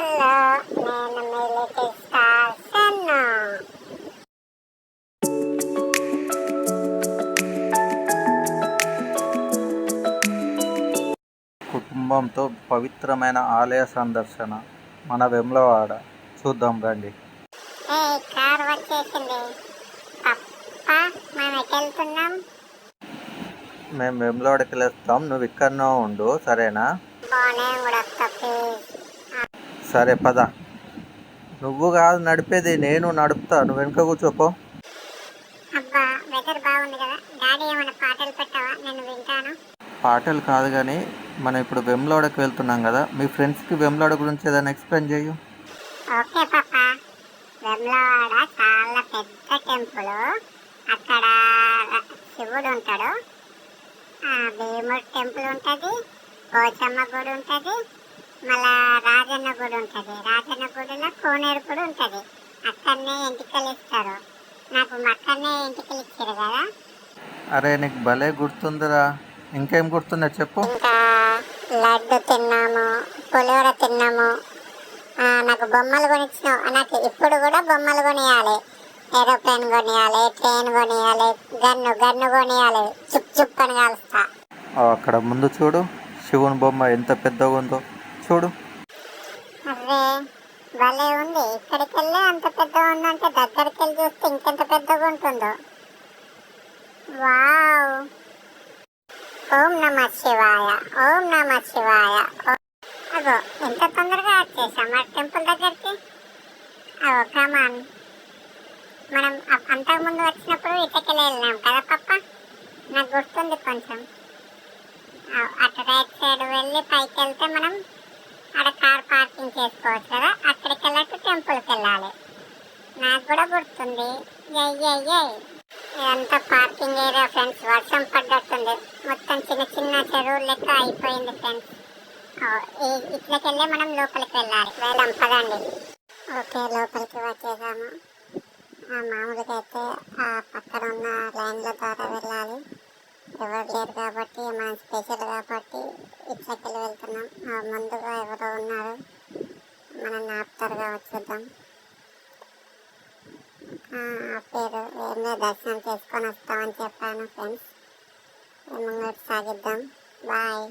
Hello, నేను మీ little star సన్ను. కుటుంబంతో పవిత్రమైన ఆలయ సందర్శన మన వేములవాడ. చూద్దాం రండి. కార్ వచ్చేసింది. పప్పా, మనం ఎటు వెళ్తున్నాం? మేము వేములవాడకి వెళ్ళొస్తాం, నువ్వు ఇక్కడనే ఉండు, సరేనా? నేను కూడా వస్తా ప్లీజ్. సరే పద. నువ్వు కాదు నడిపేది, నేను నడుపుతా, నువ్వు వెనుక కూర్చోపో. అబ్బా, వెదర్ బాగుంది కదా, డాడీ ఏమైనా పాటలు పెట్టావా? నేను వింటాను. పాటలు కాదు కానీ మనం ఇప్పుడు వేములవాడకి వెళ్తున్నాం కదా, మీ ఫ్రెండ్స్కి వేములవాడ గురించి ఏదైనా ఎక్స్ప్లెయిన్ చేయు. ఓకే పాప, వేములవాడ చాలా పెద్ద టెంపుల్. అక్కడ శివుడు ఉంటాడు, భీముడు టెంపుల్ ఉంటుంది, పోచమ్మ గుడి ఉంటుంది, మళ్ళా రాజన్న గుడి ఉంటుంది. రాజన్న గుడిలో కోనేరు కూడా ఉంటుంది. అక్కడనే ఎంటికలు ఇస్తారు. నాకు అక్కడనే ఎంటికలు ఇచ్చారు కదా. అరే నీకు భలే గుర్తుందిరా. ఇంకేం గుర్తుందో చెప్పు. ఇంకా లడ్డు తిన్నాము, పులిహోర తిన్నాము. నాకు బొమ్మలు కొనిచ్చినావు. నాకు ఇప్పుడు కూడా బొమ్మలు కొనియాలి. ఏరోప్లేన్ కొనియాలి, ట్రైన్ కొనియాలి, గన్ను కొనియాలి. చుప్ అని కాలుస్తా. అక్కడ ముందు చూడు, శివుని బొమ్మ ఎంత పెద్దగా ఉందో చూడు. అరే భలే ఉంది. ఇక్కడికి వెళ్ళి అంత పెద్దగా ఉందంటే దగ్గరికి వెళ్ళి చూస్తే ఇంకెంత పెద్దగా ఉంటుందో. వావ్, ఓం నమ శివాయ, ఓం నమ శివాయ. అగో ఎంత తొందరగా వచ్చేసాం ఆ టెంపుల్ దగ్గరికి. అగో కమాన్, మనం అంతకుముందు వచ్చినప్పుడు ఇటకెళ్ళి వెళ్ళినాం కదా పప్ప, నాకు గుర్తుంది కొంచెం. అటు రైట్ సైడ్ వెళ్ళి పైకి వెళ్తే మనం అక్కడ కార్ పార్కింగ్ చేసుకోవచ్చు కదా, అక్కడికి వెళ్ళట్టు టెంపుల్కి వెళ్ళాలి. నాకు కూడా గుర్తుంది. ఇదంతా పార్కింగ్ ఏరియా ఫ్రెండ్స్. వర్షం పడ్డట్టుంది, మొత్తం చిన్న చెరువులు లెక్క అయిపోయింది ఫ్రెండ్స్. ఇట్లకెళ్ళి మనం లోపలికి వెళ్ళాలి. వెళ్దాం పదండి. ఓకే, లోపలికి వచ్చేసాము. మామూలుగా అయితే ఆ పక్కన ఉన్న లైన్ల ద్వారా వెళ్ళాలి. ఎవరు లేరు కాబట్టి, మనం స్పెషల్ కాబట్టి ఇట్లకెళ్ళి వెళ్తున్నాం. ముందుగా ఎవరో ఉన్నారు, మనం ఆపుతారు వచ్చేద్దాం. పేరు ఏమే దర్శనం చేసుకొని వస్తామని చెప్పాను ఫ్రెండ్స్. ముంగటి సాగిద్దాం. బాయ్.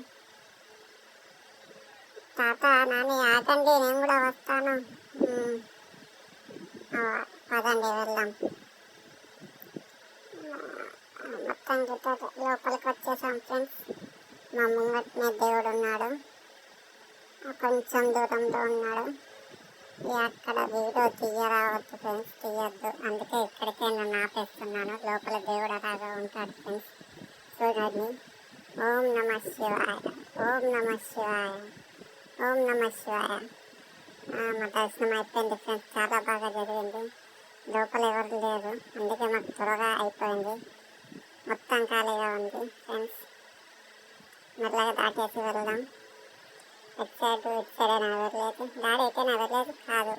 తాత నాని ఆగండి, నేను కూడా వస్తాను. పదండి వెళ్దాం. మొత్తం లోపలికి వచ్చేసాం ఫ్రెండ్స్. మా ముంగట్నే దేవుడు ఉన్నాడు, కొంచెం దూరంలో ఉన్నాడు. అక్కడ వీడియో తీయరావద్దు ఫ్రెండ్స్, తీయద్దు. అందుకే ఇక్కడికే నేను ఆపేస్తున్నాను. లోపల దేవుడు అలాగా ఉంటాడు ఫ్రెండ్స్. చూడండి. ఓం నమ శివాయ, ఓం నమ శివాయ, ఓం నమ శివాయ. మా దర్శనం అయిపోయింది ఫ్రెండ్స్, చాలా బాగా జరిగింది. లోపల ఎవరు లేరు, అందుకే మాకు త్వరగా అయిపోయింది. మొత్తం ఖాళీగా ఉంది ఫ్రెండ్స్. మెల్లగా దాటేసి వెళ్దాం. ఇటు సైడే నా వెళ్ళలేదు. డాడీ అయితే నా వెళ్ళలేదు కాదు.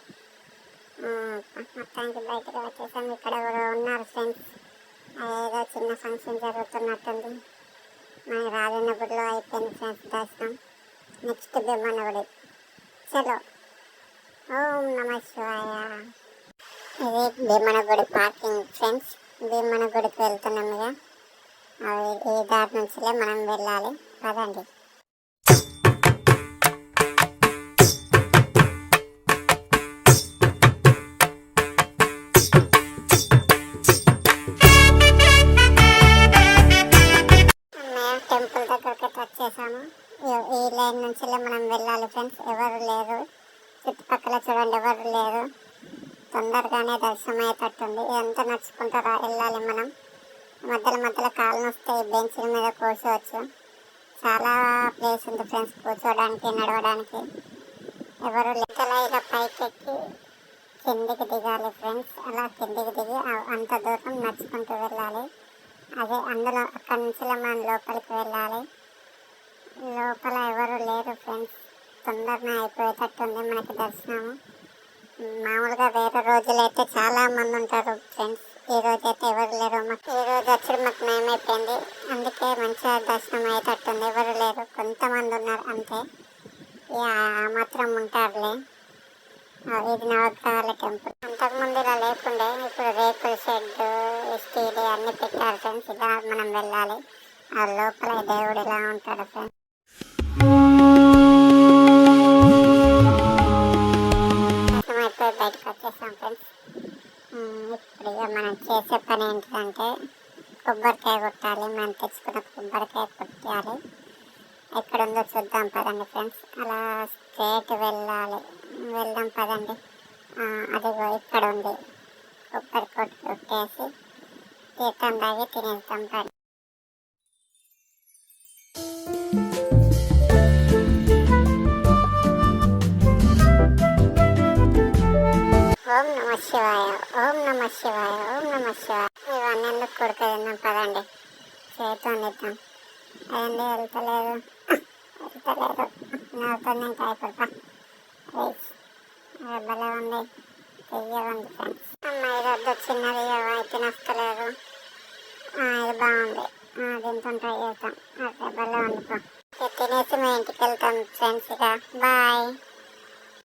మొత్తానికి బయటకు వచ్చేసాం. ఇక్కడ ఎవరో ఉన్నారు ఫ్రెండ్స్. ఏదో చిన్న ఫంక్షన్ జరుగుతున్నట్టుంది. మన రాజన్న గుడిలో అయిపోయింది ఫ్రెండ్స్ దర్శనం. నెక్స్ట్ భీమన్న గుడి. చలో, ఓం నమ శివాయ. ఇది భీమన్న గుడి పార్కింగ్ ఫ్రెండ్స్. భీమన్న గుడికి వెళ్తున్నాం. ఇక ఈ దారి నుంచిలే మనం వెళ్ళాలి. పదండి. టెంపుల్ దగ్గరికి వచ్చేసాము. ఈ లైన్ నుంచి మనం వెళ్ళాలి ఫ్రెండ్స్. ఎవరు లేరు చుట్టుపక్కల, చూడండి ఎవరు లేరు. తొందరగానే దర్శనం అయ్యేటట్టుంది. ఇదంతా నడుచుకుంటారా వెళ్ళాలి మనం. మధ్యలో కాళ్ళు వస్తాయి, బెంచ్ల మీద కూర్చోవచ్చు. చాలా ప్లేస్ ఉంది ఫ్రెండ్స్ కూర్చోడానికి, నడవడానికి. ఎవరు లెక్కలా ఇలా పైకెక్కి కిందికి దిగాలి ఫ్రెండ్స్. అలా కిందికి దిగి అంత దూరం నడుచుకుంటూ వెళ్ళాలి. అదే అందులో అక్కడి నుంచి మనం లోపలికి వెళ్ళాలి. లోపల ఎవరు లేరు ఫ్రెండ్స్. తొందరగా అయిపోయేటట్టుంది మనకి దర్శనము. మామూలుగా వేరే రోజులైతే చాలా మంది ఉంటారు ఫ్రెండ్స్. ఈ రోజు అయితే ఎవరు లేరు. ఈ రోజు వచ్చి మాకు నయమైపోయింది, అందుకే మంచిగా దర్శనం అయ్యేటట్టుంది. ఎవరు లేరు, కొంతమంది ఉన్నారు అంతే. మాత్రం ఉంటారులే. ఇది నవగ్రహాల టెంపుల్. అంతకుముందు ఇలా లేకుండే, ఇప్పుడు రేకుల షెడ్, స్టీల్ అన్ని పెట్టారు ఫ్రెండ్స్. ఇలా మనం వెళ్ళాలి. ఆ లోపల దేవుడు ఇలా ఉంటాడు ఫ్రెండ్స్. అయిపోయి బయటకు వచ్చేసాం ఫ్రెండ్స్. ఇప్పుడు ఇక మనం చేసే పని ఏంటంటే కొబ్బరికాయ కొట్టాలి. మనం తెచ్చుకున్న కొబ్బరికాయ కొట్టాలి. ఎక్కడ ఉందో చూద్దాం పదండి ఫ్రెండ్స్. అలా స్ట్రేట్ వెళ్ళాలి. వెళ్దాం పదండి. అదిగో ఇక్కడ ఉంది. కొబ్బరి కొట్టేసి తీర్థం తాగి తినేస్తాం పని. ఓం నమ శివాయ, ఓం నమ శివాయ, ఓం నమ శివాయ. ఇవన్నీ ఎందుకు కొడుకు పదండి. చేతితో ఇద్దాం. అదండి వెళ్తలేదు. నాతో నేను కాయపడతా. భలే ఉంది. చెయ్యవండి ఫ్రెండ్స్. అమ్మాయి వద్ద చిన్నది అయితే నచ్చలేదు. ఇది బాగుంది. దీంతో ట్రై చేద్దాం. అదే భలే ఉంది. తినేసి మేము ఇంటికి వెళ్తాం ఫ్రెండ్స్. ఇక బాయ్.